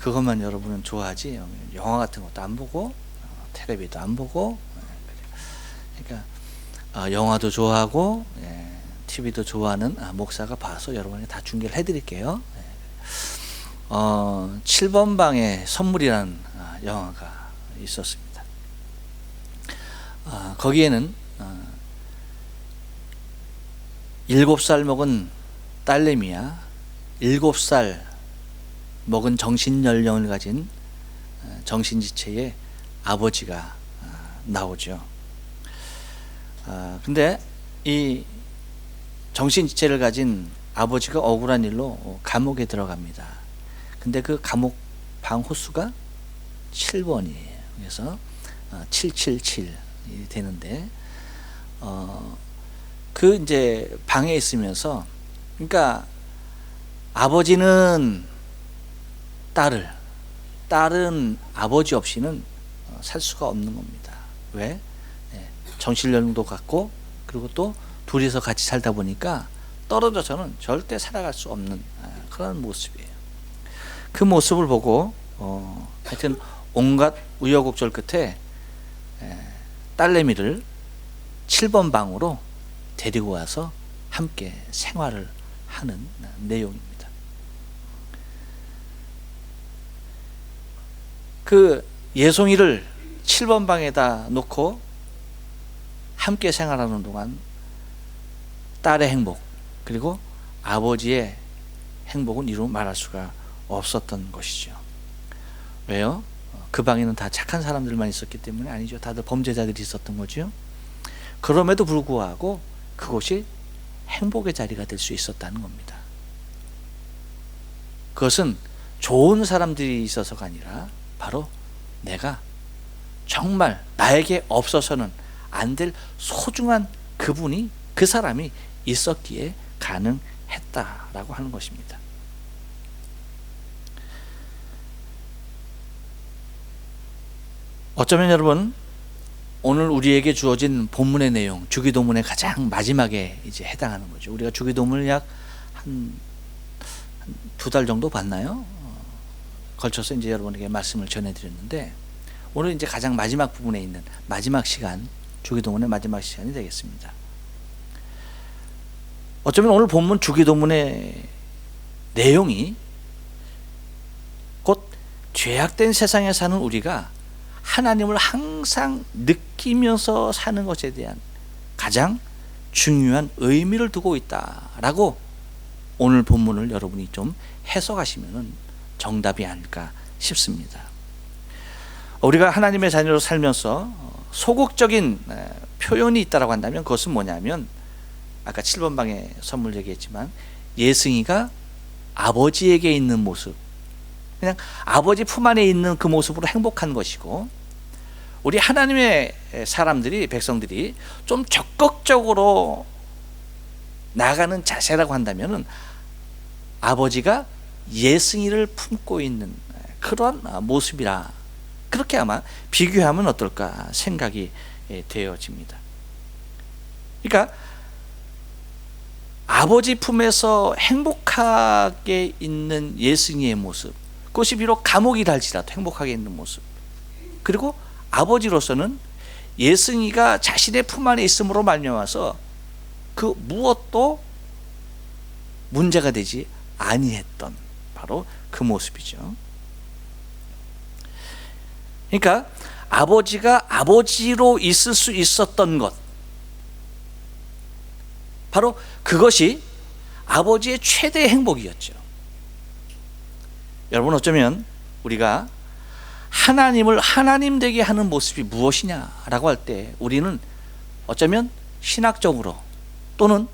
그것만 여러분은 좋아하지 영화 같은 것도 안 보고 텔레비도 안 보고 그러니까 영화도 좋아하고 TV도 좋아하는 목사가 봐서 여러분에게 다 중계를 해드릴게요. 7번 방의 선물이라는 영화가 있었습니다. 거기에는 7살 먹은 딸내미야 7살 먹은 정신연령을 가진 정신지체의 아버지가 나오죠. 근데 이 정신지체를 가진 아버지가 억울한 일로 감옥에 들어갑니다. 근데 그 감옥 방 호수가 7번이에요. 그래서 777이 되는데 그 이제 방에 있으면서 그러니까 아버지는 딸은 아버지 없이는 살 수가 없는 겁니다. 왜? 정신연령도 같고 그리고 또 둘이서 같이 살다 보니까 떨어져서는 절대 살아갈 수 없는 그런 모습이에요. 그 모습을 보고 하여튼 온갖 우여곡절 끝에 딸내미를 7번 방으로 데리고 와서 함께 생활을 하는 내용입니다. 그 예송이를 7번 방에다 놓고 함께 생활하는 동안 딸의 행복 그리고 아버지의 행복은 이루 말할 수가 없었던 것이죠. 왜요? 그 방에는 다 착한 사람들만 있었기 때문에 아니죠. 다들 범죄자들이 있었던 거죠. 그럼에도 불구하고 그곳이 행복의 자리가 될 수 있었다는 겁니다. 그것은 좋은 사람들이 있어서가 아니라 바로 내가 정말 나에게 없어서는 안 될 소중한 그분이 그 사람이 있었기에 가능했다라고 하는 것입니다. 어쩌면 여러분 오늘 우리에게 주어진 본문의 내용 주기도문의 가장 마지막에 이제 해당하는 거죠. 우리가 주기도문을 약 한 2달 정도 봤나요? 걸쳐서 이제 여러분에게 말씀을 전해드렸는데 오늘 이제 가장 마지막 부분에 있는 마지막 시간 주기도문의 마지막 시간이 되겠습니다. 어쩌면 오늘 본문 주기도문의 내용이 곧 죄악된 세상에 사는 우리가 하나님을 항상 느끼면서 사는 것에 대한 가장 중요한 의미를 두고 있다라고 오늘 본문을 여러분이 좀 해석하시면 정답이 아닐까 싶습니다. 우리가 하나님의 자녀로 살면서 소극적인 표현이 있다고 한다면 그것은 뭐냐면 아까 7번 방에 선물 얘기했지만 예승이가 아버지에게 있는 모습 그냥 아버지 품 안에 있는 그 모습으로 행복한 것이고 우리 하나님의 사람들이 백성들이 좀 적극적으로 나가는 자세라고 한다면 아버지가 예승이를 품고 있는 그런 모습이라 그렇게 아마 비교하면 어떨까 생각이 되어집니다. 그러니까 아버지 품에서 행복하게 있는 예승이의 모습 그것이 비록 감옥이라 할지라도 행복하게 있는 모습 그리고 아버지로서는 예승이가 자신의 품 안에 있음으로 말미암아서 그 무엇도 문제가 되지 아니했던 바로 그 모습이죠. 그러니까 아버지가 아버지로 있을 수 있었던 것 바로 그것이 아버지의 최대의 행복이었죠. 여러분 어쩌면 우리가 하나님을 하나님 되게 하는 모습이 무엇이냐라고 할 때 우리는 어쩌면 신학적으로 또는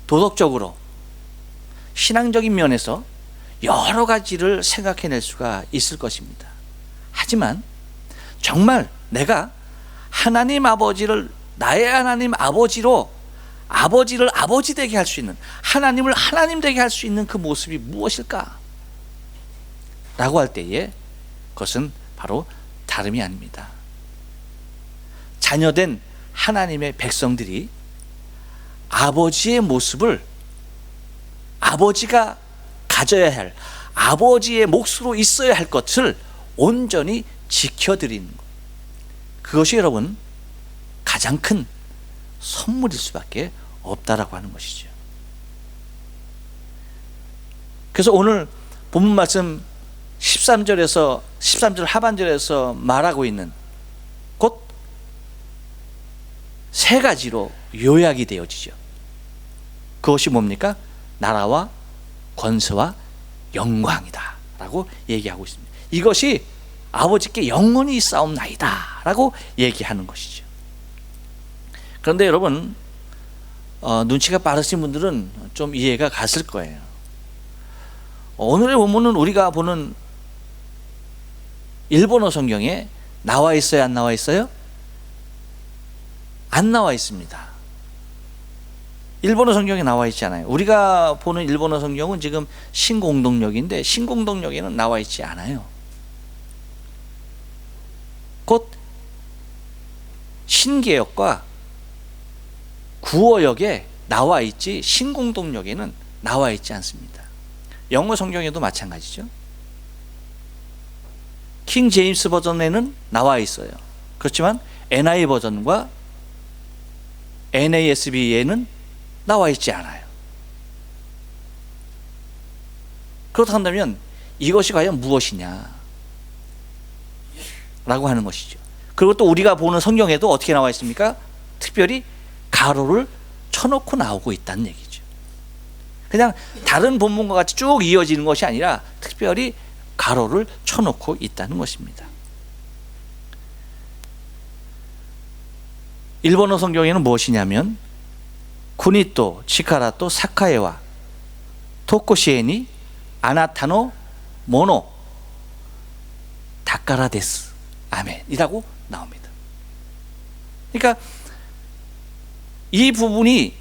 도덕적으로 신앙적인 면에서 여러 가지를 생각해낼 수가 있을 것입니다. 하지만 정말 내가 하나님 아버지를 나의 하나님 아버지로 아버지를 아버지 되게 할 수 있는 하나님을 하나님 되게 할 수 있는 그 모습이 무엇일까? 라고 할 때에 그것은 바로 다름이 아닙니다. 자녀된 하나님의 백성들이 아버지의 모습을 아버지가 가져야 할 아버지의 몫으로 있어야 할 것을 온전히 지켜드리는 것. 그것이 여러분 가장 큰 선물일 수밖에 없다라고 하는 것이죠. 그래서 오늘 본문 말씀 13절 하반절에서 말하고 있는 곧 세 가지로 요약이 되어지죠. 그것이 뭡니까? 나라와 권세와 영광이다 라고 얘기하고 있습니다. 이것이 아버지께 영원히 있사옵나이다 라고 얘기하는 것이죠. 그런데 여러분 눈치가 빠르신 분들은 좀 이해가 갔을 거예요. 오늘의 본문은 우리가 보는 일본어 성경에 나와 있어요, 안 나와 있어요? 안 나와 있습니다. 일본어 성경에 나와 있지 않아요. 우리가 보는 일본어 성경은 지금 신공동역인데 신공동역에는 나와 있지 않아요. 곧 신개역과 구어역에 나와 있지 신공동역에는 나와 있지 않습니다. 영어 성경에도 마찬가지죠. 킹 제임스 버전에는 나와 있어요. 그렇지만 NI 버전과 NASB에는 나와 있지 않아요. 그렇다면 이것이 과연 무엇이냐 라고 하는 것이죠. 그리고 또 우리가 보는 성경에도 어떻게 나와 있습니까? 특별히 가로를 쳐놓고 나오고 있다는 얘기죠. 그냥 다른 본문과 같이 쭉 이어지는 것이 아니라 특별히 가로를 쳐놓고 있다는 것입니다. 일본어 성경에는 무엇이냐면 쿠니토, 치카라토, 사카에와 토코시에니 아나타노 모노 다카라 데스 아멘이라고 나옵니다. 그러니까 이 부분이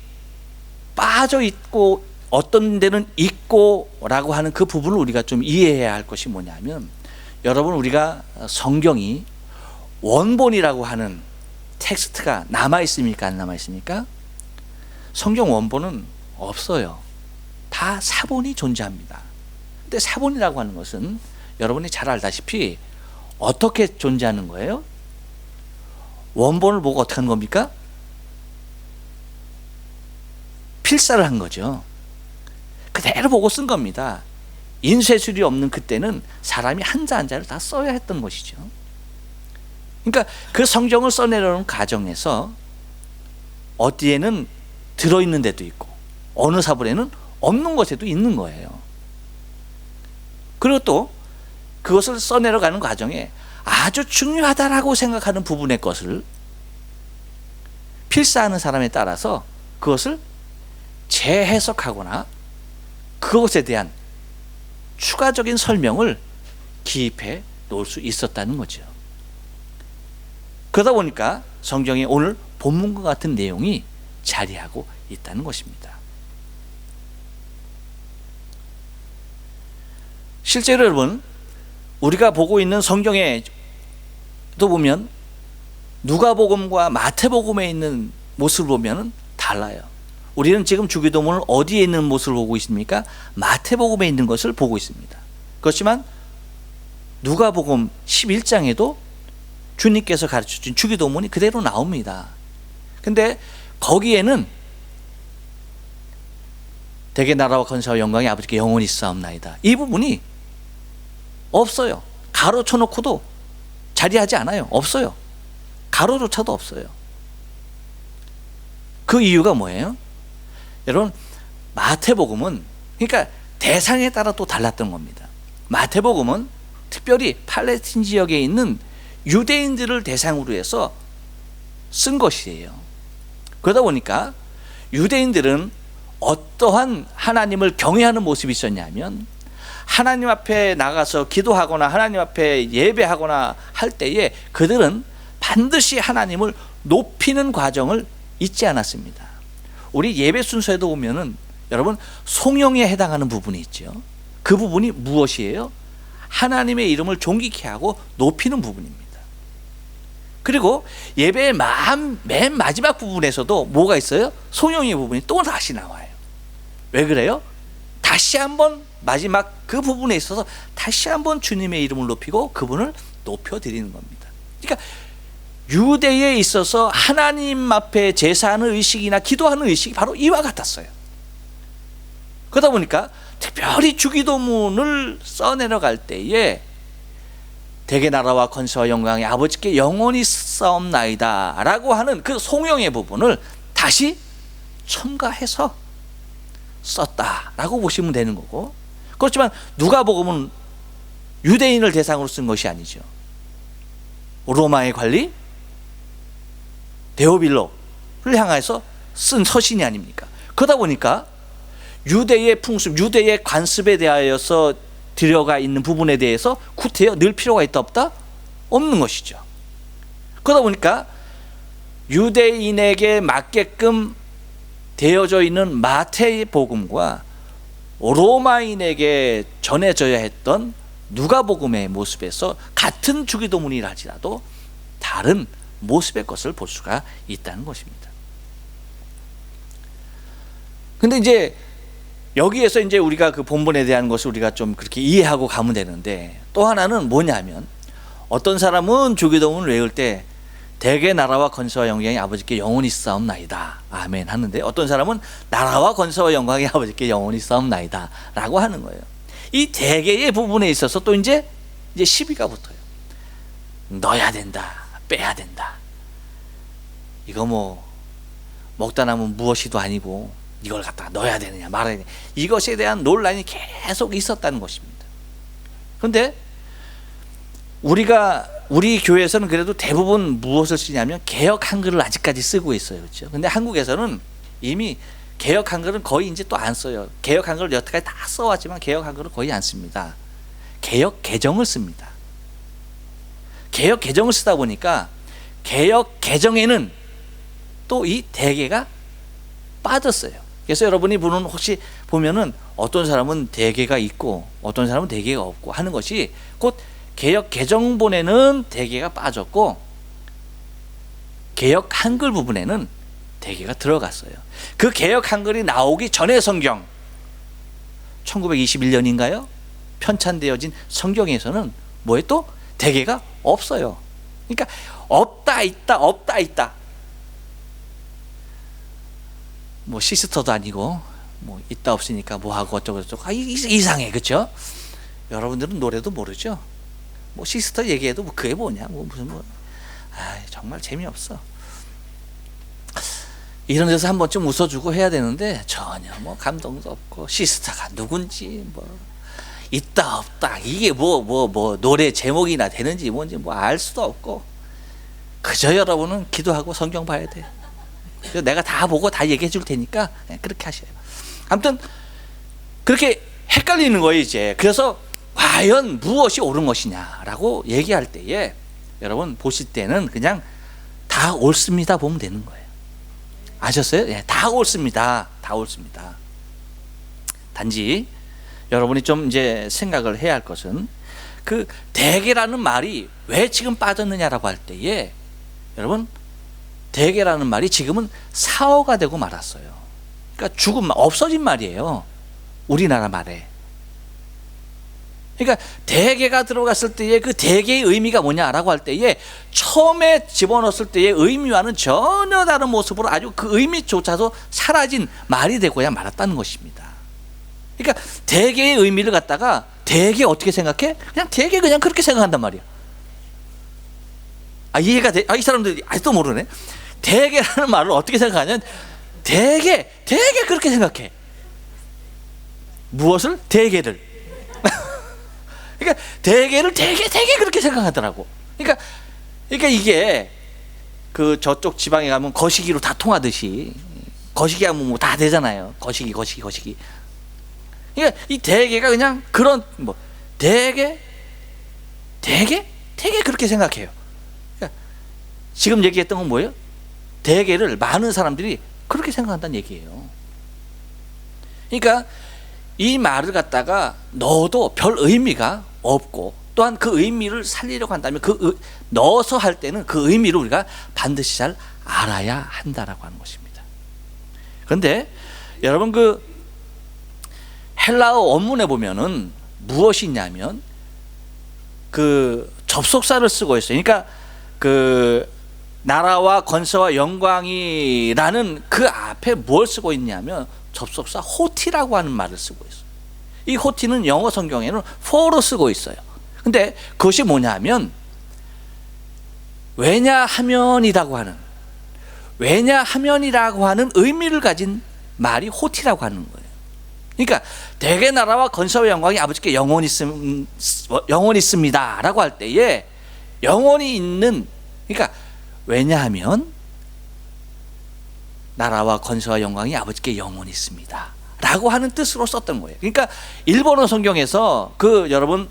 빠져 있고 어떤 데는 있고라고 하는 그 부분을 우리가 좀 이해해야 할 것이 뭐냐면, 여러분 우리가 성경이 원본이라고 하는 텍스트가 남아 있습니까, 안 남아 있습니까? 성경 원본은 없어요. 다 사본이 존재합니다. 근데 사본이라고 하는 것은 여러분이 잘 알다시피 어떻게 존재하는 거예요? 원본을 보고 어떻게 하는 겁니까? 필사를 한 거죠. 그대로 보고 쓴 겁니다. 인쇄술이 없는 그때는 사람이 한자 한자를 다 써야 했던 것이죠. 그러니까 그 성경을 써내려는 과정에서 어디에는 들어있는 데도 있고 어느 사본에는 없는 것에도 있는 거예요. 그리고 또 그것을 써내려가는 과정에 아주 중요하다라고 생각하는 부분의 것을 필사하는 사람에 따라서 그것을 재해석하거나 그것에 대한 추가적인 설명을 기입해 놓을 수 있었다는 거죠. 그러다 보니까 성경에 오늘 본문과 같은 내용이 자리하고 있다는 것입니다. 실제로 여러분 우리가 보고 있는 성경에도 보면 누가복음과 마태복음에 있는 모습을 보면 달라요. 우리는 지금 주기도문을 어디에 있는 모습을 보고 있습니까? 마태복음에 있는 것을 보고 있습니다. 그렇지만 누가복음 11장에도 주님께서 가르쳐준 주기도문이 그대로 나옵니다. 근데 거기에는 대개 나라와 권세와 영광이 아버지께 영원히 있사옵나이다, 이 부분이 없어요. 가로 쳐놓고도 자리하지 않아요. 없어요. 가로조차도 없어요. 그 이유가 뭐예요? 여러분 마태복음은 그러니까 대상에 따라 또 달랐던 겁니다. 마태복음은 특별히 팔레스틴 지역에 있는 유대인들을 대상으로 해서 쓴 것이에요. 그러다 보니까 유대인들은 어떠한 하나님을 경외하는 모습이 있었냐면, 하나님 앞에 나가서 기도하거나 하나님 앞에 예배하거나 할 때에 그들은 반드시 하나님을 높이는 과정을 잊지 않았습니다. 우리 예배 순서에도 보면은 여러분 송영에 해당하는 부분이 있죠. 그 부분이 무엇이에요? 하나님의 이름을 존귀케 하고 높이는 부분입니다. 그리고 예배의 맨 마지막 부분에서도 뭐가 있어요? 송영의 부분이 또 다시 나와요. 왜 그래요? 다시 한번 마지막 그 부분에 있어서 다시 한번 주님의 이름을 높이고 그분을 높여드리는 겁니다. 그러니까 유대에 있어서 하나님 앞에 제사하는 의식이나 기도하는 의식이 바로 이와 같았어요. 그러다 보니까 특별히 주기도문을 써내려갈 때에 대개 나라와 권세와 영광이 아버지께 영원히 싸움나이다 라고 하는 그 송영의 부분을 다시 첨가해서 썼다라고 보시면 되는 거고, 그렇지만 누가복음은 유대인을 대상으로 쓴 것이 아니죠. 로마의 관리 데오빌로를 향해서 쓴 서신이 아닙니까? 그러다 보니까 유대의 풍습, 유대의 관습에 대하여서 들어가 있는 부분에 대해서 구태여 늘 필요가 있다 없다? 없는 것이죠. 그러다 보니까 유대인에게 맞게끔 되어져 있는 마태의 복음과 로마인에게 전해져야 했던 누가복음의 모습에서 같은 주기도문이라 할지라도 다른 모습의 것을 볼 수가 있다는 것입니다. 근데 이제 여기에서 이제 우리가 그 본문에 대한 것을 우리가 좀 그렇게 이해하고 가면 되는데, 또 하나는 뭐냐면 어떤 사람은 주기도문을 외울 때 대개 나라와 권세와 영광이 아버지께 영원히 싸움나이다 아멘 하는데, 어떤 사람은 나라와 권세와 영광이 아버지께 영원히 싸움나이다 라고 하는 거예요. 이 대개의 부분에 있어서 또 이제 시비가 붙어요. 넣어야 된다, 빼야 된다. 이거 뭐 먹다 남은 무엇이도 아니고 이걸 갖다가 넣어야 되느냐 말아야 되느냐, 이것에 대한 논란이 계속 있었다는 것입니다. 그런데 우리 교회에서는 그래도 대부분 무엇을 쓰냐면 개역 한글을 아직까지 쓰고 있어요. 그렇죠? 근데 한국에서는 이미 개역 한글은 거의 이제 또 안 써요. 개역 한글을 여태까지 다 써왔지만 개역 한글을 거의 안 씁니다. 개역 개정을 씁니다. 개역 개정을 쓰다 보니까 개역 개정에는 또 이 대개가 빠졌어요. 그래서 여러분이 보는 혹시 보면은 어떤 사람은 대개가 있고 어떤 사람은 대개가 없고 하는 것이, 곧 개역 개정본에는 대개가 빠졌고 개역 한글 부분에는 대개가 들어갔어요. 그 개역 한글이 나오기 전에 성경 1921년인가요? 편찬되어진 성경에서는 뭐에 또 대개가 없어요. 그러니까 없다 있다 없다 있다, 뭐 시스터도 아니고 뭐 있다 없으니까 뭐하고 어쩌고 저쩌고 이상해. 그렇죠? 여러분들은 노래도 모르죠? 뭐 시스터 얘기해도 뭐 그게 뭐냐, 뭐 무슨 정말 재미없어. 이런 데서 한번 좀 웃어주고 해야 되는데 전혀 뭐 감동도 없고, 시스터가 누군지 뭐 있다 없다 이게 뭐 노래 제목이나 되는지 뭔지 뭐 알 수도 없고, 그저 여러분은 기도하고 성경 봐야 돼. 내가 다 보고 다 얘기해 줄 테니까 그렇게 하셔요. 아무튼 그렇게 헷갈리는 거예요 이제. 그래서 과연 무엇이 옳은 것이냐라고 얘기할 때에 여러분 보실 때는 그냥 다 옳습니다 보면 되는 거예요. 아셨어요? 예, 다 옳습니다. 다 옳습니다. 단지 여러분이 좀 이제 생각을 해야 할 것은, 그 대개라는 말이 왜 지금 빠졌느냐라고 할 때에 여러분, 대개라는 말이 지금은 사어가 되고 말았어요. 그러니까 죽은 말, 없어진 말이에요. 우리나라 말에. 그러니까 대개가 들어갔을 때의 그 대개의 의미가 뭐냐라고 할 때에 처음에 집어넣었을 때의 의미와는 전혀 다른 모습으로 아주 그 의미조차도 사라진 말이 되고야 말았다는 것입니다. 그러니까 대개의 의미를 갖다가 대개 어떻게 생각해? 그냥 대개 그냥 그렇게 생각한단 말이야. 이해가 돼? 이 사람들이 아직도 모르네. 대개라는 말을 어떻게 생각하냐면 대개 그렇게 생각해. 무엇을? 대개를. 그러니까 대개를 되게 그렇게 생각하더라고. 그러니까 이게 그 저쪽 지방에 가면 거시기로 다 통하듯이, 거시기 하면 뭐 다 되잖아요. 거시기. 그러니까 이 대개가 그냥 그런 뭐 대개 그렇게 생각해요. 그러니까 지금 얘기했던 건 뭐예요? 대개를 많은 사람들이 그렇게 생각한다는 얘기예요. 그러니까 이 말을 갖다가 넣어도 별 의미가 없고, 또한 그 의미를 살리려고 한다면 넣어서 할 때는 그 의미를 우리가 반드시 잘 알아야 한다라고 하는 것입니다. 그런데 여러분, 그 헬라어 원문에 보면은 무엇이 있냐면 그 접속사를 쓰고 있어요. 그러니까 그 나라와 권세와 영광이라는 그 앞에 뭘 쓰고 있냐면 접속사 호티라고 하는 말을 쓰고 있어요. 이 호티는 영어 성경에는 for로 쓰고 있어요. 근데 그것이 뭐냐면 왜냐하면이라고 하는 의미를 가진 말이 호티라고 하는 거예요. 그러니까 대개 나라와 권세와 영광이 아버지께 영원히 있습니다 라고 할 때에 영원히 있는, 그러니까 왜냐하면 나라와 권세와 영광이 아버지께 영원히 있습니다 라고 하는 뜻으로 썼던 거예요. 그러니까 일본어 성경에서 여러분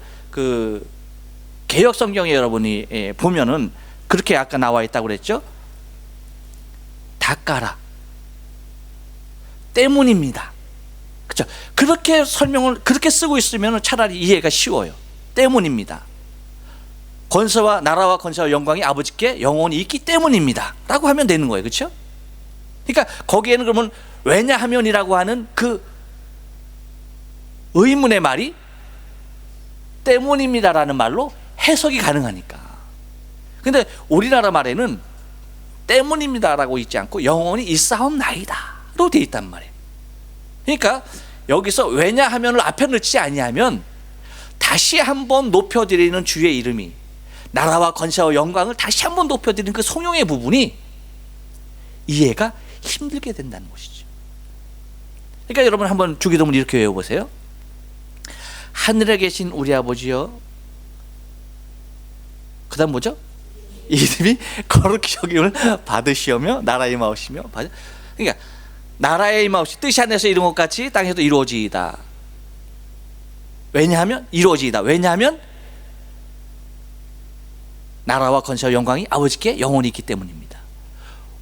개역 성경에 여러분이 보면은 그렇게 아까 나와 있다고 그랬죠. 다까라 때문입니다. 그렇죠? 그렇게 설명을 그렇게 쓰고 있으면 차라리 이해가 쉬워요. 때문입니다. 나라와 권세와 영광이 아버지께 영원히 있기 때문입니다 라고 하면 되는 거예요. 그렇죠? 그러니까 거기에는 그러면 왜냐하면이라고 하는 그 의문의 말이 때문입니다라는 말로 해석이 가능하니까. 근데 우리나라 말에는 때문입니다라고 있지 않고 영원히 있사옵나이다로 되어 있단 말이에요. 그러니까 여기서 왜냐하면을 앞에 넣지 아니하면 다시 한번 높여드리는 주의 이름이 나라와 권세와 영광을 다시 한번 높여드리는 그 송영의 부분이 이해가 힘들게 된다는 것이죠. 그러니까 여러분 한번 주기도문 이렇게 외워보세요. 하늘에 계신 우리 아버지여, 그 다음 뭐죠? 이름이 거룩히 여김을 받으시오며 나라의 마옵시며, 그러니까 나라의 마옵시 뜻이 하늘에서 이룬 것 같이 땅에서도 이루어지이다. 왜냐하면 이루어지이다. 왜냐하면 나라와 권세와 영광이 아버지께 영원히 있기 때문입니다.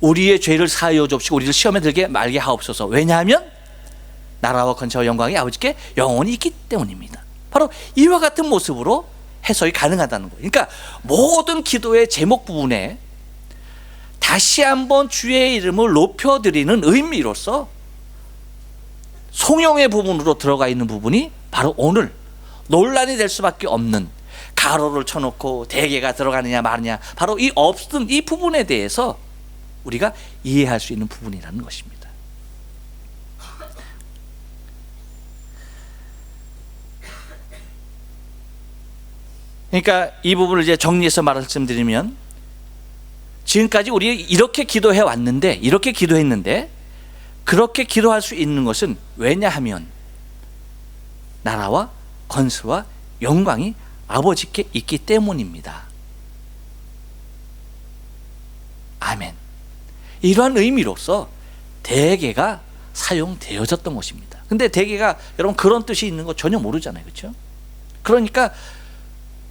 우리의 죄를 사하여 주옵시고 우리를 시험에 들게 말게 하옵소서. 왜냐하면 나라와 권세와 영광이 아버지께 영원히 있기 때문입니다. 바로 이와 같은 모습으로 해석이 가능하다는 거예요. 그러니까 모든 기도의 제목 부분에 다시 한번 주의 이름을 높여드리는 의미로서 송영의 부분으로 들어가 있는 부분이 바로 오늘 논란이 될 수밖에 없는, 가로를 쳐놓고 대개가 들어가느냐 마느냐, 바로 이 없던 이 부분에 대해서 우리가 이해할 수 있는 부분이라는 것입니다. 그러니까 이 부분을 이제 정리해서 말씀드리면, 지금까지 우리 이렇게 기도해 왔는데, 이렇게 기도했는데, 그렇게 기도할 수 있는 것은 왜냐하면 나라와 권세와 영광이 아버지께 있기 때문입니다. 아멘. 이러한 의미로서 대개가 사용되어졌던 것입니다. 근데 대개가 여러분 그런 뜻이 있는 거 전혀 모르잖아요. 그렇죠? 그러니까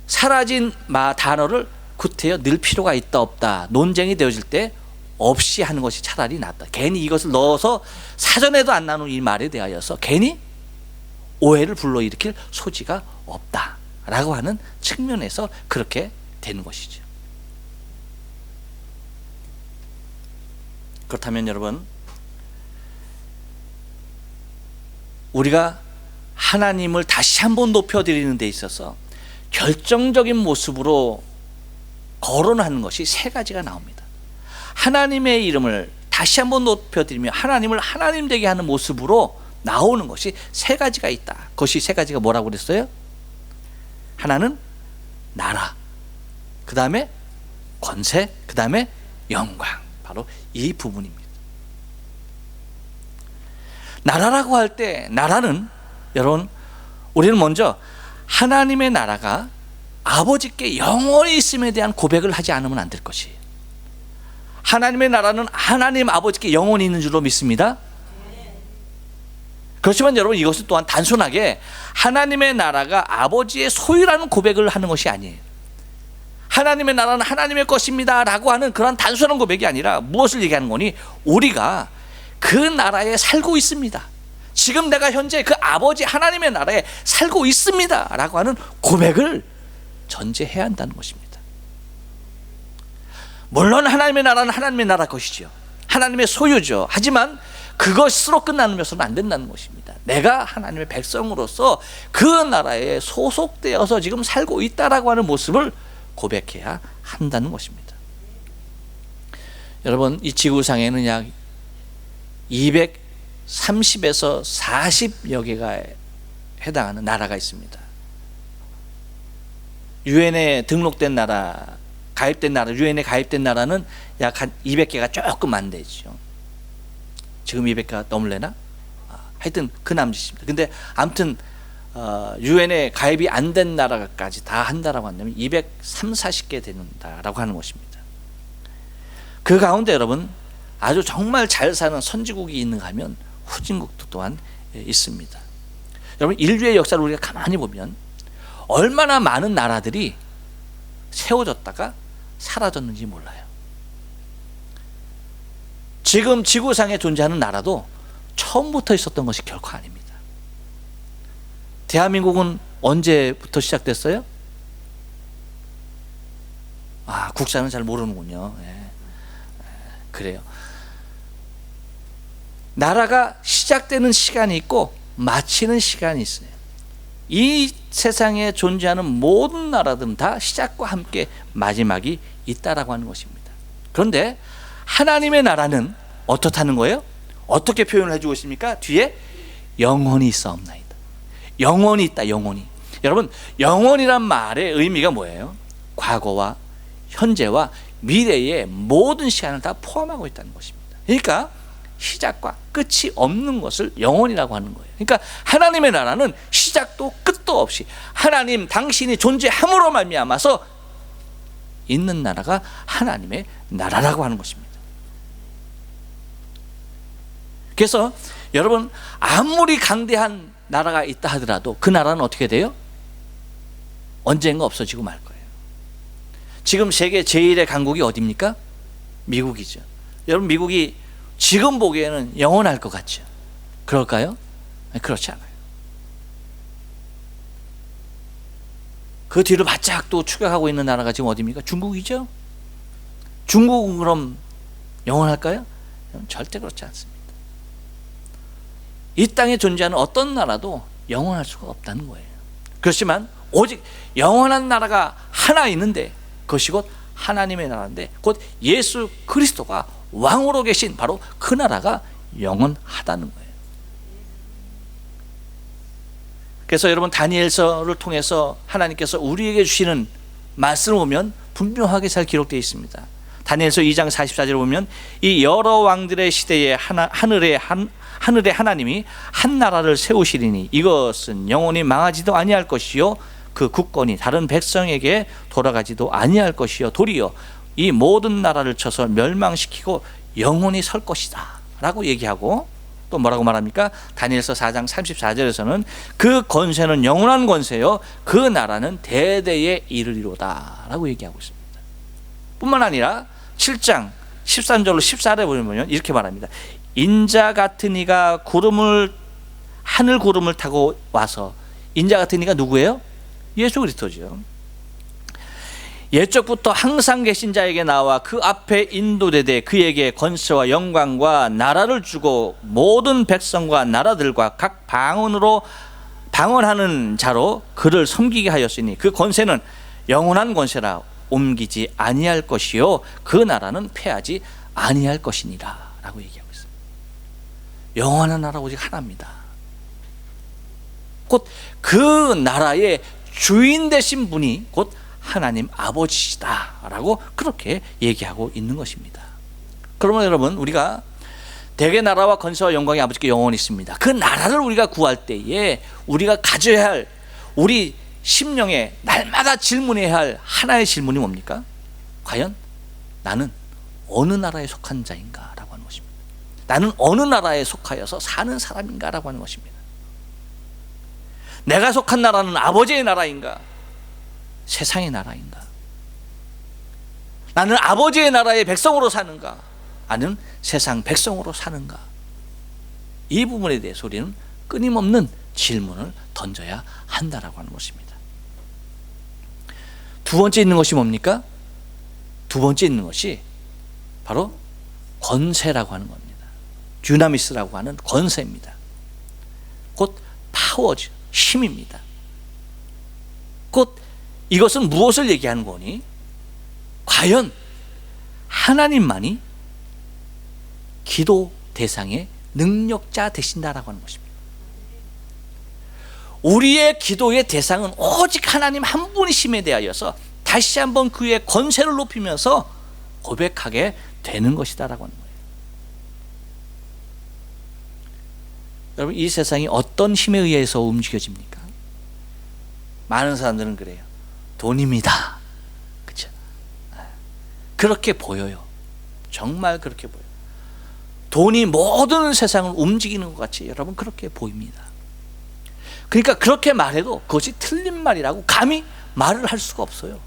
사라진 단어를 구태여 넣을 필요가 있다 없다 논쟁이 되어질 때 없이 하는 것이 차라리 낫다. 괜히 이것을 넣어서 사전에도 안 나눈 이 말에 대하여서 괜히 오해를 불러일으킬 소지가 없다라고 하는 측면에서 그렇게 되는 것이죠. 그렇다면 여러분, 우리가 하나님을 다시 한번 높여드리는 데 있어서 결정적인 모습으로 거론하는 것이 세 가지가 나옵니다. 하나님의 이름을 다시 한번 높여드리며 하나님을 하나님 되게 하는 모습으로 나오는 것이 세 가지가 있다. 그것이 세 가지가 뭐라고 그랬어요? 하나는 나라, 그 다음에 권세, 그 다음에 영광. 바로 이 부분입니다. 나라라고 할 때, 나라는 여러분, 우리는 먼저 하나님의 나라가 아버지께 영원히 있음에 대한 고백을 하지 않으면 안 될 것이에요. 하나님의 나라는 하나님 아버지께 영원히 있는 줄로 믿습니다. 그렇지만 여러분, 이것은 또한 단순하게 하나님의 나라가 아버지의 소유라는 고백을 하는 것이 아니에요. 하나님의 나라는 하나님의 것입니다 라고 하는 그런 단순한 고백이 아니라 무엇을 얘기하는 거니? 우리가 그 나라에 살고 있습니다. 지금 내가 현재 그 아버지 하나님의 나라에 살고 있습니다 라고 하는 고백을 전제해야 한다는 것입니다. 물론 하나님의 나라는 하나님의 나라 것이죠. 하나님의 소유죠. 하지만 그것으로 끝나는 것은 안 된다는 것입니다. 내가 하나님의 백성으로서 그 나라에 소속되어서 지금 살고 있다라고 하는 모습을 고백해야 한다는 것입니다. 여러분, 이 지구상에는 약 230에서 40여 개가 해당하는 나라가 있습니다. 유엔에 등록된 나라, 가입된 나라, 유엔에 가입된 나라는 약 한 200개가 조금 안 되죠. 지금 200개가 넘을래나? 하여튼 그 남짓입니다. 근데 아무튼 유엔에 가입이 안 된 나라까지 다 한다라고 한다면 230, 40개 된다라고 하는 것입니다. 그 가운데 여러분, 아주 정말 잘 사는 선지국이 있는가 하면 후진국도 또한 있습니다. 여러분, 인류의 역사를 우리가 가만히 보면 얼마나 많은 나라들이 세워졌다가 사라졌는지 몰라요. 지금 지구상에 존재하는 나라도 처음부터 있었던 것이 결코 아닙니다. 대한민국은 언제부터 시작됐어요? 국사는 잘 모르는군요. 그래요. 나라가 시작되는 시간이 있고 마치는 시간이 있어요. 이 세상에 존재하는 모든 나라들은 다 시작과 함께 마지막이 있다라고 하는 것입니다. 그런데 하나님의 나라는 어떻다는 거예요? 어떻게 표현을 해주고 있습니까? 뒤에 영원히 있사옵나이다. 영원히 있다, 영원히. 여러분, 영원이란 말의 의미가 뭐예요? 과거와 현재와 미래의 모든 시간을 다 포함하고 있다는 것입니다. 그러니까 시작과 끝이 없는 것을 영원이라고 하는 거예요. 그러니까 하나님의 나라는 시작도 끝도 없이 하나님 당신이 존재함으로 말미암아서 있는 나라가 하나님의 나라라고 하는 것입니다. 그래서 여러분, 아무리 강대한 나라가 있다 하더라도 그 나라는 어떻게 돼요? 언젠가 없어지고 말 거예요. 지금 세계 제1의 강국이 어디입니까? 미국이죠. 여러분, 미국이 지금 보기에는 영원할 것 같죠? 그럴까요? 그렇지 않아요. 그 뒤를 바짝 또 추격하고 있는 나라가 지금 어디입니까? 중국이죠? 중국은 그럼 영원할까요? 절대 그렇지 않습니다. 이 땅에 존재하는 어떤 나라도 영원할 수가 없다는 거예요. 그렇지만 오직 영원한 나라가 하나 있는데 그것이 곧 하나님의 나라인데 곧 예수 그리스도가 왕으로 계신 바로 그 나라가 영원하다는 거예요. 그래서 여러분, 다니엘서를 통해서 하나님께서 우리에게 주시는 말씀을 보면 분명하게 잘 기록되어 있습니다. 다니엘서 2장 44절을 보면 이 여러 왕들의 시대에 하늘의 하나님이 한 나라를 세우시리니 이것은 영원히 망하지도 아니할 것이요 그 국권이 다른 백성에게 돌아가지도 아니할 것이요 도리어 이 모든 나라를 쳐서 멸망시키고 영원히 설 것이다 라고 얘기하고, 또 뭐라고 말합니까? 다니엘서 4장 34절에서는 그 권세는 영원한 권세요 그 나라는 대대에 이르리로다 라고 얘기하고 있습니다. 뿐만 아니라 7장 13절로 14절에 보면 이렇게 말합니다. 인자 같은 이가 하늘 구름을 타고 와서, 인자 같은 이가 누구예요? 예수 그리스도죠. 옛적부터 항상 계신 자에게 나와 그 앞에 인도되되 그에게 권세와 영광과 나라를 주고 모든 백성과 나라들과 각 방언하는 자로 그를 섬기게 하였으니 그 권세는 영원한 권세라 옮기지 아니할 것이요 그 나라는 패하지 아니할 것이니라 라고 얘기하고 있습니다. 영원한 나라 오직 하나입니다. 곧 그 나라의 주인 되신 분이 곧 하나님 아버지시다 라고 그렇게 얘기하고 있는 것입니다. 그러면 여러분, 우리가 대개 나라와 권세와 영광이 아버지께 영원히 있습니다. 그 나라를 우리가 구할 때에 우리가 가져야 할, 우리 심령에 날마다 질문해야 할 하나의 질문이 뭡니까? 과연 나는 어느 나라에 속한 자인가 라고 하는 것입니다. 나는 어느 나라에 속하여서 사는 사람인가 라고 하는 것입니다. 내가 속한 나라는 아버지의 나라인가? 세상의 나라인가? 나는 아버지의 나라의 백성으로 사는가? 아니면 세상 백성으로 사는가? 이 부분에 대해서 우리는 끊임없는 질문을 던져야 한다라고 하는 것입니다. 두 번째 있는 것이 뭡니까? 두 번째 있는 것이 바로 권세라고 하는 겁니다. 듀나미스라고 하는 권세입니다. 곧 파워죠. 힘입니다. 곧 이것은 무엇을 얘기하는 거니? 과연 하나님만이 기도 대상의 능력자 되신다라고 하는 것입니다. 우리의 기도의 대상은 오직 하나님 한 분이심에 대하여서 다시 한번 그의 권세를 높이면서 고백하게 되는 것이다라고 하는 거예요. 여러분, 이 세상이 어떤 힘에 의해서 움직여집니까? 많은 사람들은 그래요. 돈입니다. 그렇죠? 그렇게 보여요. 정말 그렇게 보여요. 돈이 모든 세상을 움직이는 것 같이 여러분 그렇게 보입니다. 그러니까 그렇게 말해도 그것이 틀린 말이라고 감히 말을 할 수가 없어요.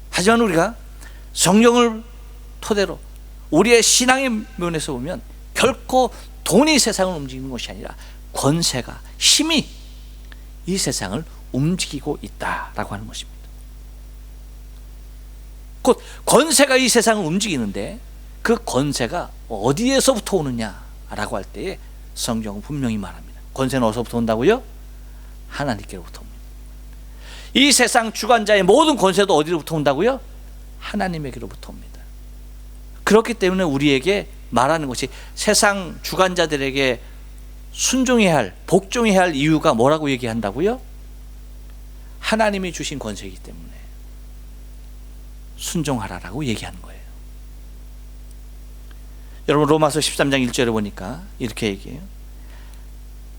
하지만 우리가 성경을 토대로 우리의 신앙의 면에서 보면 결코 돈이 세상을 움직이는 것이 아니라 권세가, 힘이 이 세상을 움직이고 있다라고 하는 것입니다. 곧 권세가 이 세상을 움직이는데 그 권세가 어디에서부터 오느냐라고 할 때에 성경은 분명히 말합니다. 권세는 어디서부터 온다고요? 하나님께로부터 옵니다. 이 세상 주관자의 모든 권세도 어디로부터 온다고요? 하나님에게로부터 옵니다. 그렇기 때문에 우리에게 말하는 것이 세상 주관자들에게 순종해야 할, 복종해야 할 이유가 뭐라고 얘기한다고요? 하나님이 주신 권세이기 때문에 순종하라라고 얘기하는 거예요. 여러분, 로마서 13장 1절에 보니까 이렇게 얘기해요.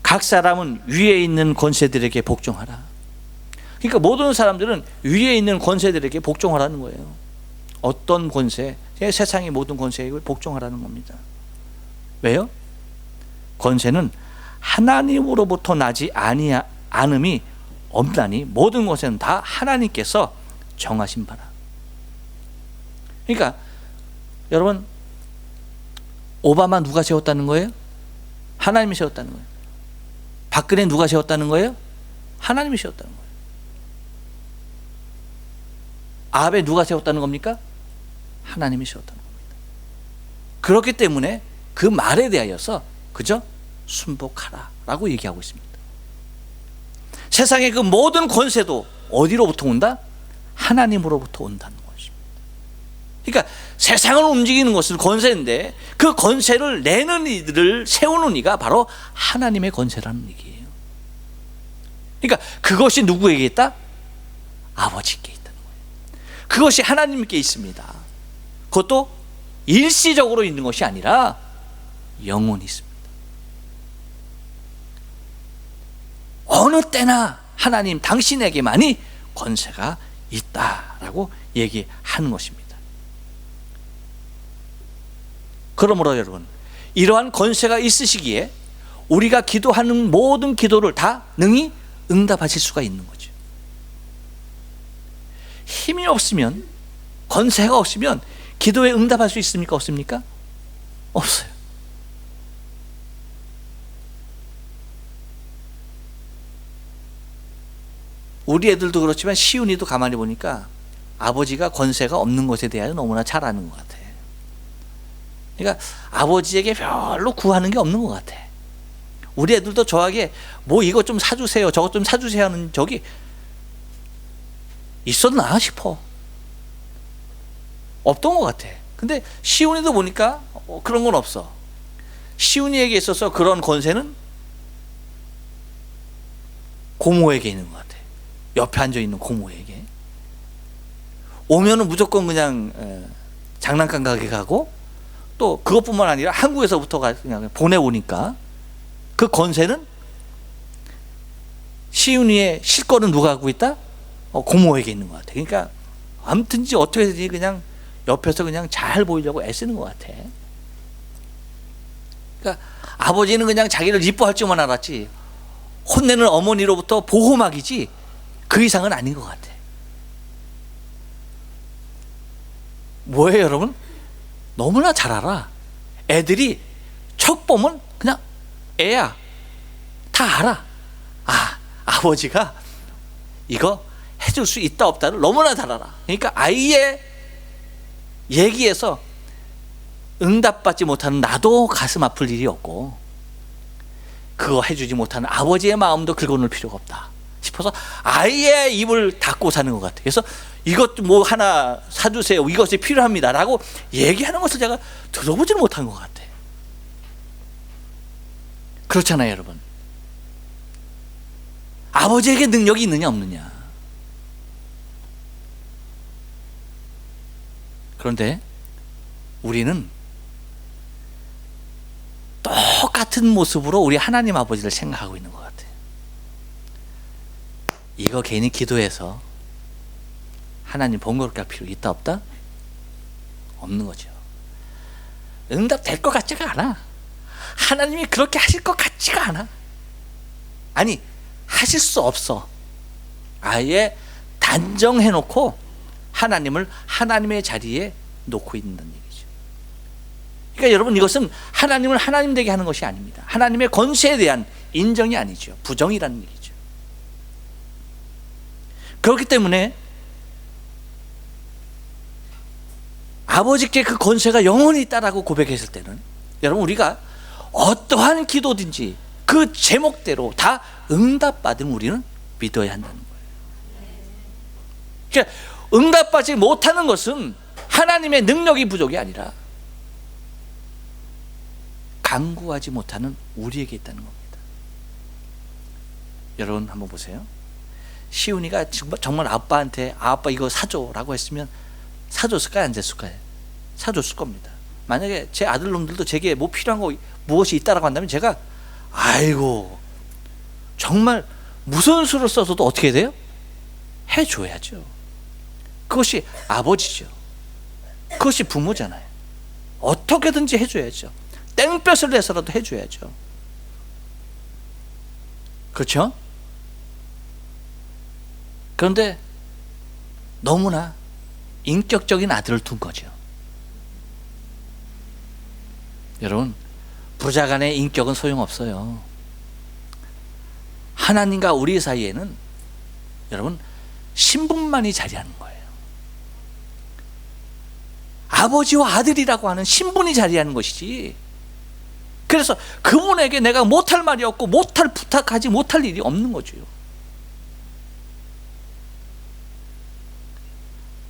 각 사람은 위에 있는 권세들에게 복종하라. 그러니까 모든 사람들은 위에 있는 권세들에게 복종하라는 거예요. 어떤 권세? 세상의 모든 권세에 복종하라는 겁니다. 왜요? 권세는 하나님으로부터 나지 않음이 없나니 모든 것은 다 하나님께서 정하신 바라. 그러니까 여러분, 오바마 누가 세웠다는 거예요? 하나님이 세웠다는 거예요. 박근혜 누가 세웠다는 거예요? 하나님이 세웠다는 거예요. 아베 누가 세웠다는 겁니까? 하나님이 세웠다는 겁니다. 그렇기 때문에 그 말에 대하여서 그저 순복하라 라고 얘기하고 있습니다. 세상의 그 모든 권세도 어디로부터 온다? 하나님으로부터 온다는 것입니다. 그러니까 세상을 움직이는 것은 권세인데 그 권세를 내는 이들을 세우는 이가 바로 하나님의 권세라는 얘기예요. 그러니까 그것이 누구에게 있다? 아버지께 있다는 거예요. 그것이 하나님께 있습니다. 그것도 일시적으로 있는 것이 아니라 영원히 있습니다. 어느 때나 하나님 당신에게만이 권세가 있다라고 얘기하는 것입니다. 그러므로 여러분, 이러한 권세가 있으시기에 우리가 기도하는 모든 기도를 다 능히 응답하실 수가 있는 거죠. 힘이 없으면, 권세가 없으면 기도에 응답할 수 있습니까? 없습니까? 없어요. 우리 애들도 그렇지만 시훈이도 가만히 보니까 아버지가 권세가 없는 것에 대하여 너무나 잘 아는 것 같아. 그러니까 아버지에게 별로 구하는 게 없는 것 같아. 우리 애들도 저에게 뭐 이것 좀 사주세요, 저것 좀 사주세요 하는 적이 있었나 싶어. 없던 것 같아. 근데 시훈이도 보니까 그런 건 없어. 시훈이에게 있어서 그런 권세는 고모에게 있는 것 같아. 옆에 앉아있는 고모에게. 오면은 무조건 그냥 장난감 가게 가고, 또 그것뿐만 아니라 한국에서부터 그냥 보내오니까 그 권세는 시윤이의 실권은 누가 갖고 있다? 고모에게 있는 것 같아. 그러니까 아무튼지 어떻게든지 그냥 옆에서 그냥 잘 보이려고 애쓰는 것 같아. 그러니까 아버지는 그냥 자기를 이뻐할 줄만 알았지, 혼내는 어머니로부터 보호막이지 그 이상은 아닌 것 같아. 뭐예요, 여러분? 너무나 잘 알아. 애들이 척 보면 그냥 애야, 다 알아. 아, 아버지가 이거 해줄 수 있다 없다를 너무나 잘 알아. 그러니까 아이의 얘기에서 응답받지 못하는 나도 가슴 아플 일이 없고, 그거 해주지 못하는 아버지의 마음도 긁어놓을 필요가 없다 싶어서 아예 입을 닫고 사는 것 같아요. 그래서 이것 뭐 하나 사주세요, 이것이 필요합니다 라고 얘기하는 것을 제가 들어보지를 못한 것 같아요. 그렇잖아요 여러분. 아버지에게 능력이 있느냐 없느냐. 그런데 우리는 똑같은 모습으로 우리 하나님 아버지를 생각하고 있는 것 같아요. 이거 괜히 기도해서 하나님 번거롭게 할 필요 있다 없다? 없는 거죠. 응답될 것 같지가 않아. 하나님이 그렇게 하실 것 같지가 않아. 아니, 하실 수 없어. 아예 단정해놓고 하나님을 하나님의 자리에 놓고 있는 얘기죠. 그러니까 여러분, 이것은 하나님을 하나님 되게 하는 것이 아닙니다. 하나님의 권세에 대한 인정이 아니죠. 부정이라는 얘기죠. 그렇기 때문에 아버지께 그 권세가 영원히 있다라고 고백했을 때는 여러분, 우리가 어떠한 기도든지 그 제목대로 다 응답받은 우리는 믿어야 한다는 거예요. 그러니까 응답받지 못하는 것은 하나님의 능력이 부족이 아니라 간구하지 못하는 우리에게 있다는 겁니다. 여러분 한번 보세요. 시훈이가 정말 아빠한테 아빠 이거 사줘라고 했으면 사줬을까요? 안 됐을까요? 사줬을 겁니다. 만약에 제 아들놈들도 제게 뭐 필요한 거 무엇이 있다라고 한다면 제가 아이고 정말 무서운 수를 써서도 어떻게 돼요? 해줘야죠. 그것이 아버지죠. 그것이 부모잖아요. 어떻게든지 해줘야죠. 땡볕을 내서라도 해줘야죠. 그렇죠? 그런데 너무나 인격적인 아들을 둔 거죠. 여러분, 부자간의 인격은 소용없어요. 하나님과 우리 사이에는 여러분 신분만이 자리하는 거예요. 아버지와 아들이라고 하는 신분이 자리하는 것이지, 그래서 그분에게 내가 못할 말이 없고 못할 부탁하지 못할 일이 없는 거죠.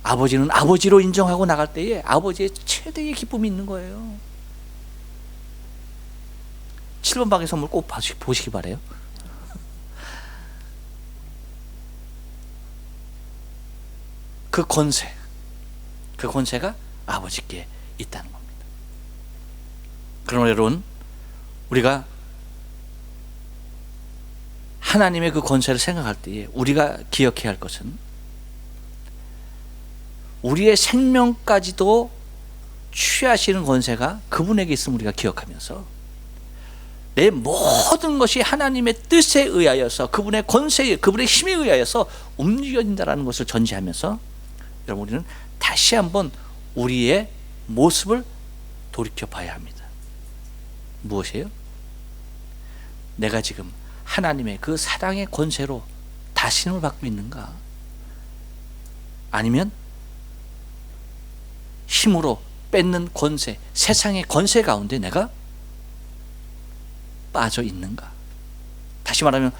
아버지는 아버지로 인정하고 나갈 때에 아버지의 최대의 기쁨이 있는 거예요. 7번 방의 선물 꼭 보시기 바라요. 그 권세가 아버지께 있다는 겁니다. 그러나 여러분, 우리가 하나님의 그 권세를 생각할 때에 우리가 기억해야 할 것은 우리의 생명까지도 취하시는 권세가 그분에게 있음을 우리가 기억하면서 내 모든 것이 하나님의 뜻에 의하여서 그분의 권세에, 그분의 힘에 의하여서 움직여진다는 것을 전제하면서 여러분, 우리는 다시 한번 우리의 모습을 돌이켜 봐야 합니다. 무엇이에요? 내가 지금 하나님의 그 사랑의 권세로 다스림을 받고 있는가? 아니면 힘으로 뺏는 권세, 세상의 권세 가운데 내가 빠져 있는가? 다시 말하면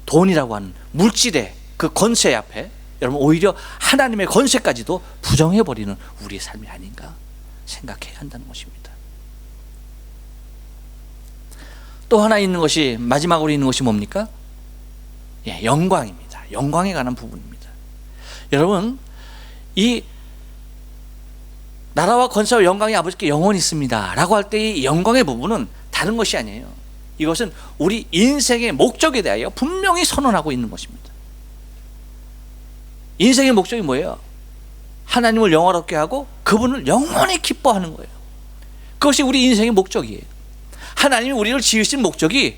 돈이라고 하는 물질의 그 권세 앞에 여러분 오히려 하나님의 권세까지도 부정해버리는 우리의 삶이 아닌가 생각해야 한다는 것입니다. 또 하나 있는 것이, 마지막으로 있는 것이 뭡니까? 예, 영광입니다. 영광에 관한 부분입니다. 여러분, 이 나라와 권세와 영광이 아버지께 영원히 있습니다 라고 할 때 이 영광의 부분은 다른 것이 아니에요. 이것은 우리 인생의 목적에 대하여 분명히 선언하고 있는 것입니다. 인생의 목적이 뭐예요? 하나님을 영화롭게 하고 그분을 영원히 기뻐하는 거예요. 그것이 우리 인생의 목적이에요. 하나님이 우리를 지으신 목적이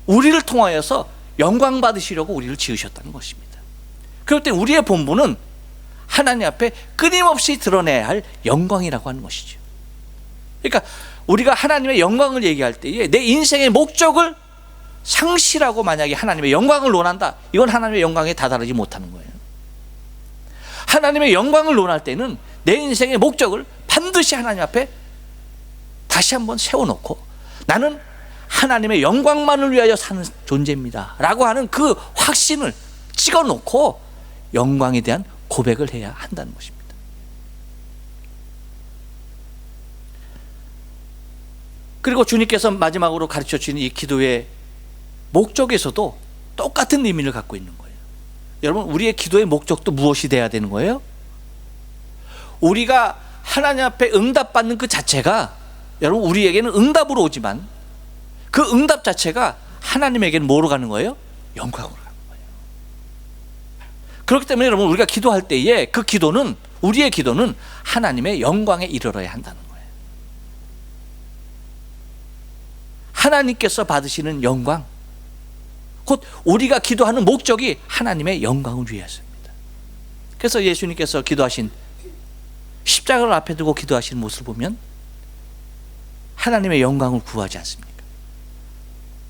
우리를 통하여서 영광 받으시려고 우리를 지으셨다는 것입니다. 그럴 때 우리의 본분은 하나님 앞에 끊임없이 드러내야 할 영광이라고 하는 것이죠. 그러니까 우리가 하나님의 영광을 얘기할 때에 내 인생의 목적을 상실하고 만약에 하나님의 영광을 논한다, 이건 하나님의 영광에 다다르지 못하는 거예요. 하나님의 영광을 논할 때는 내 인생의 목적을 반드시 하나님 앞에 다시 한번 세워놓고 나는 하나님의 영광만을 위하여 사는 존재입니다 라고 하는 그 확신을 찍어놓고 영광에 대한 고백을 해야 한다는 것입니다. 그리고 주님께서 마지막으로 가르쳐 주시는 이 기도의 목적에서도 똑같은 의미를 갖고 있는 거예요. 여러분, 우리의 기도의 목적도 무엇이 돼야 되는 거예요? 우리가 하나님 앞에 응답받는 그 자체가, 여러분, 우리에게는 응답으로 오지만 그 응답 자체가 하나님에게는 뭐로 가는 거예요? 영광으로 가는 거예요. 그렇기 때문에 여러분, 우리가 기도할 때에 그 기도는, 우리의 기도는 하나님의 영광에 이르러야 한다는 거예요. 하나님께서 받으시는 영광, 곧 우리가 기도하는 목적이 하나님의 영광을 위해서입니다. 그래서 예수님께서 기도하신, 십자가를 앞에 두고 기도하시는 모습을 보면 하나님의 영광을 구하지 않습니까?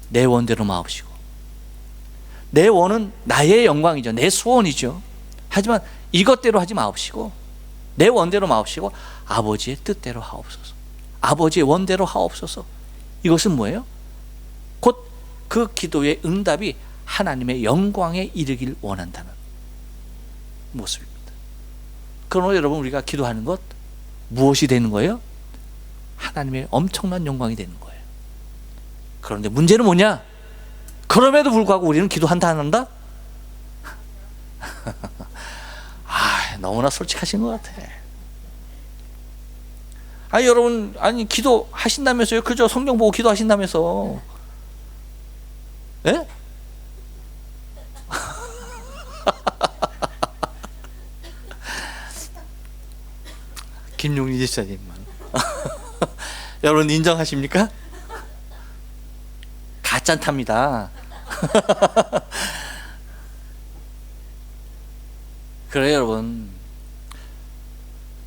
내 원대로 마옵시고, 내 원은 나의 영광이죠, 내 소원이죠. 하지만 이것대로 하지 마옵시고 내 원대로 마옵시고 아버지의 뜻대로 하옵소서, 아버지의 원대로 하옵소서. 이것은 뭐예요? 곧 그 기도의 응답이 하나님의 영광에 이르길 원한다는 모습입니다. 그러므로 여러분, 우리가 기도하는 것 무엇이 되는 거예요? 하나님의 엄청난 영광이 되는 거예요. 그런데 문제는 뭐냐? 그럼에도 불구하고 우리는 기도한다 안 한다? 너무나 솔직하신 것 같아. 여러분, 기도하신다면서요? 그저 성경 보고 기도하신다면서. 예? 김용리 집사님만. 여러분, 인정하십니까? 가짠탑니다. 그래요, 여러분.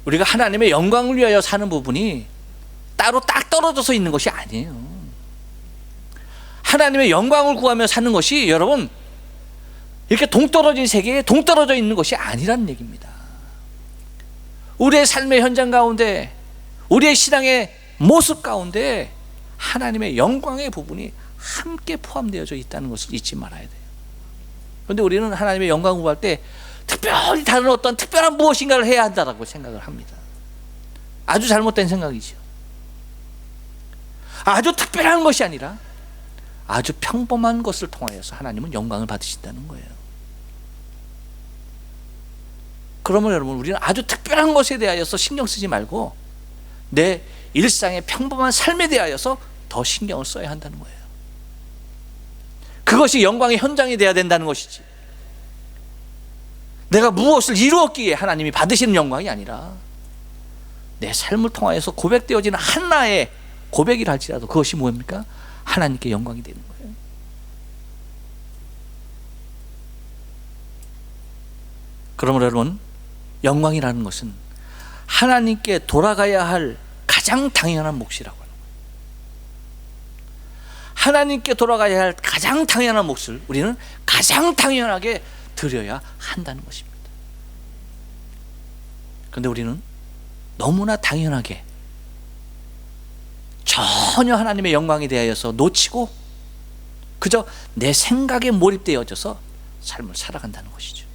우리가 하나님의 영광을 위하여 사는 부분이 따로 딱 떨어져서 있는 것이 아니에요. 하나님의 영광을 구하며 사는 것이, 여러분, 이렇게 동떨어진 세계에 동떨어져 있는 것이 아니라는 얘기입니다. 우리의 삶의 현장 가운데, 우리의 신앙의 모습 가운데 하나님의 영광의 부분이 함께 포함되어져 있다는 것을 잊지 말아야 돼요. 그런데 우리는 하나님의 영광을 구할 때 특별히 다른 어떤 특별한 무엇인가를 해야 한다고 생각을 합니다. 아주 잘못된 생각이죠. 아주 특별한 것이 아니라 아주 평범한 것을 통하여서 하나님은 영광을 받으신다는 거예요. 그러면 여러분, 우리는 아주 특별한 것에 대하여서 신경 쓰지 말고 내 일상의 평범한 삶에 대하여서 더 신경을 써야 한다는 거예요. 그것이 영광의 현장이 돼야 된다는 것이지, 내가 무엇을 이루었기에 하나님이 받으시는 영광이 아니라 내 삶을 통하여서 고백되어지는 하나의 고백이라 할지라도 그것이 뭡니까? 하나님께 영광이 되는 거예요. 그러므로 여러분, 영광이라는 것은 하나님께 돌아가야 할 가장 당연한 몫이라고 하는 거예요. 하나님께 돌아가야 할 가장 당연한 몫을 우리는 가장 당연하게 드려야 한다는 것입니다. 그런데 우리는 너무나 당연하게 전혀 하나님의 영광에 대하여서 놓치고 그저 내 생각에 몰입되어져서 삶을 살아간다는 것이죠.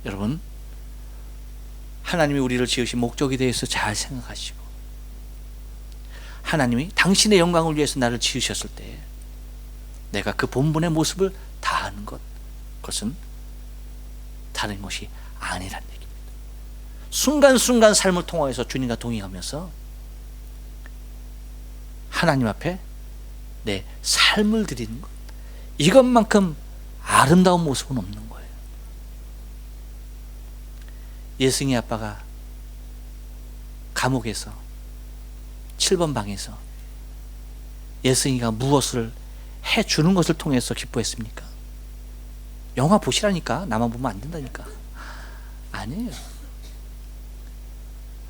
여러분, 하나님이 우리를 지으신 목적에 대해서 잘 생각하시고, 하나님이 당신의 영광을 위해서 나를 지으셨을 때 내가 그 본분의 모습을 다하는 것, 그것은 다른 것이 아니란 얘기입니다. 순간순간 삶을 통하여서 주님과 동행하면서 하나님 앞에 내 삶을 드리는 것, 이것만큼 아름다운 모습은 없는 거예요. 예승이 아빠가 감옥에서 7번 방에서 예승이가 무엇을 해주는 것을 통해서 기뻐했습니까? 영화 보시라니까, 나만 보면 안 된다니까. 아니에요.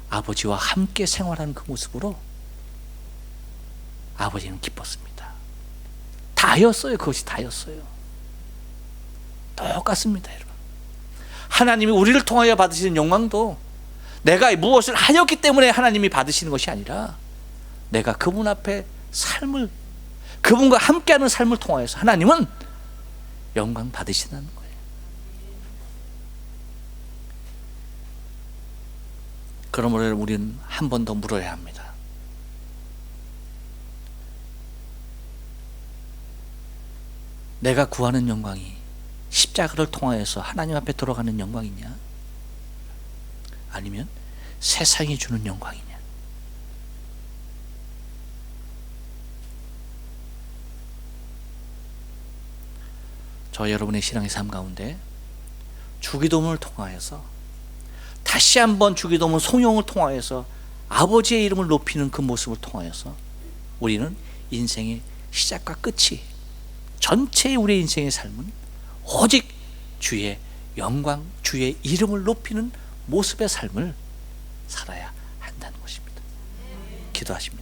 아버지와 함께 생활하는 그 모습으로 아버지는 기뻤습니다. 다였어요. 그것이 다였어요. 똑같습니다, 여러분. 하나님이 우리를 통하여 받으시는 영광도 내가 무엇을 하였기 때문에 하나님이 받으시는 것이 아니라 내가 그분 앞에 삶을, 그분과 함께하는 삶을 통하여서 하나님은 영광 받으신다는 거예요. 그러므로 우리는 한 번 더 물어야 합니다. 내가 구하는 영광이 십자가를 통하여서 하나님 앞에 돌아가는 영광이냐, 아니면 세상이 주는 영광이냐? 저 여러분의 신앙의 삶 가운데 주기도문을 통하여서, 다시 한번 주기도문 송영을 통하여서 아버지의 이름을 높이는 그 모습을 통하여서 우리는 인생의 시작과 끝이, 전체의 우리의 인생의 삶은 오직 주의 영광, 주의 이름을 높이는 모습의 삶을 살아야 한다는 것입니다. 기도하십니다.